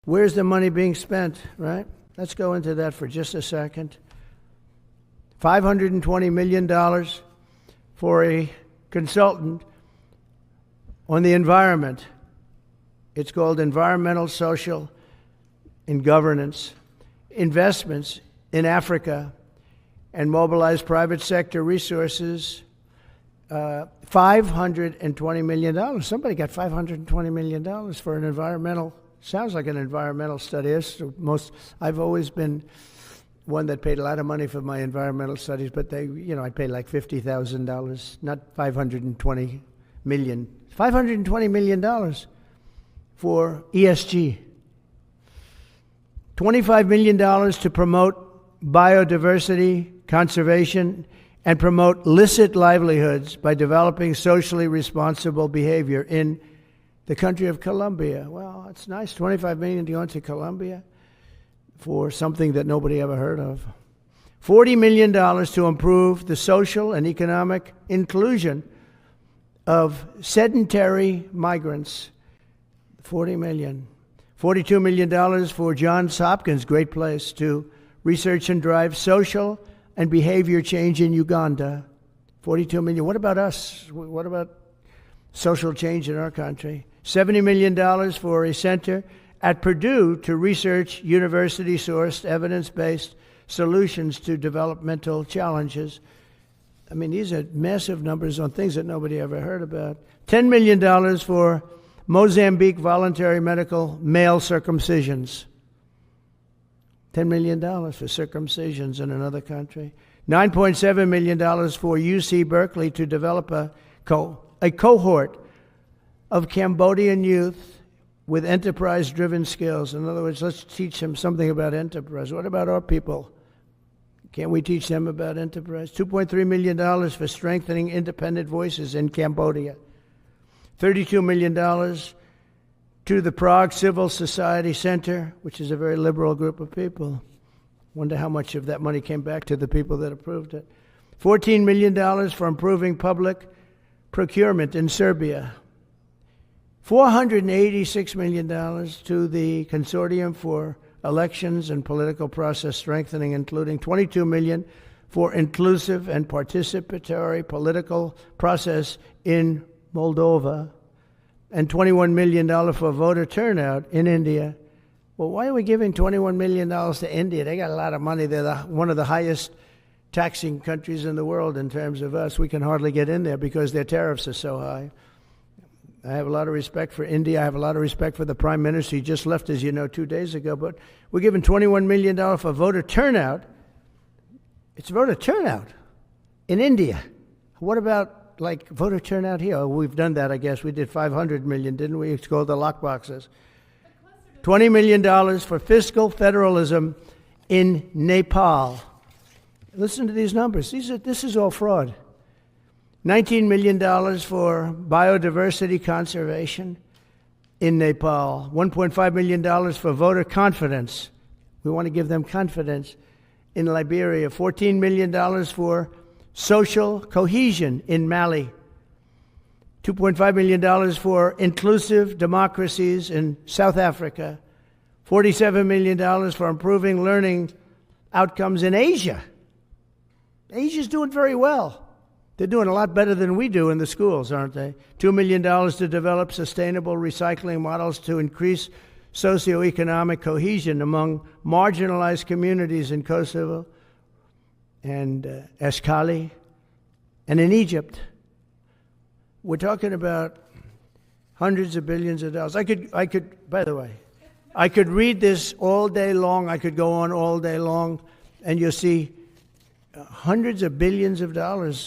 Where's the money being spent, right? Let's go into that for just a second. $520 million for a consultant on the environment. It's called Environmental, Social, and Governance. Investments in Africa and mobilize private sector resources. $520 million. Somebody got $520 million for an environmental, sounds like an environmental study. I've always been one that paid a lot of money for my environmental studies, but I paid like $50,000, not $520 million. $520 million for ESG. $25 million to promote biodiversity, conservation, and promote licit livelihoods by developing socially responsible behavior in the country of Colombia. Well, it's nice. $25 million to go into Colombia for something that nobody ever heard of. $40 million to improve the social and economic inclusion of sedentary migrants. $40 million. $42 million for Johns Hopkins, great place, to research and drive social and behavior change in Uganda. $42 million. What about us? What about social change in our country? $70 million for a center at Purdue to research university-sourced, evidence-based solutions to developmental challenges. I mean, these are massive numbers on things that nobody ever heard about. $10 million for Mozambique voluntary medical male circumcisions. $10 million for circumcisions in another country. $9.7 million for UC Berkeley to develop a cohort of Cambodian youth with enterprise-driven skills. In other words, let's teach them something about enterprise. What about our people? Can't we teach them about enterprise? $2.3 million for strengthening independent voices in Cambodia. $32 million to the Prague Civil Society Center, which is a very liberal group of people. Wonder how much of that money came back to the people that approved it. $14 million for improving public procurement in Serbia. $486 million to the Consortium for Elections and Political Process Strengthening, including $22 million for inclusive and participatory political process in Moldova, and $21 million for voter turnout in India. Well, why are we giving $21 million to India? They got a lot of money. They're one of the highest taxing countries in the world in terms of us. We can hardly get in there because their tariffs are so high. I have a lot of respect for India. I have a lot of respect for the Prime Minister. He just left, as you know, 2 days ago. But we're giving $21 million for voter turnout. It's voter turnout in India. What about voter turnout here? Oh, we've done that, I guess. We did $500 million, didn't we? It's called the lockboxes. $20 million for fiscal federalism in Nepal. Listen to these numbers. This is all fraud. $19 million for biodiversity conservation in Nepal. $1.5 million for voter confidence. We want to give them confidence in Liberia. $14 million for social cohesion in Mali. $2.5 million for inclusive democracies in South Africa. $47 million for improving learning outcomes in Asia. Asia's doing very well. They're doing a lot better than we do in the schools, aren't they? $2 million to develop sustainable recycling models to increase socioeconomic cohesion among marginalized communities in Kosovo and Eskali and in Egypt. We're talking about hundreds of billions of dollars. I could, by the way, I could read this all day long. I could go on all day long, and you'll see hundreds of billions of dollars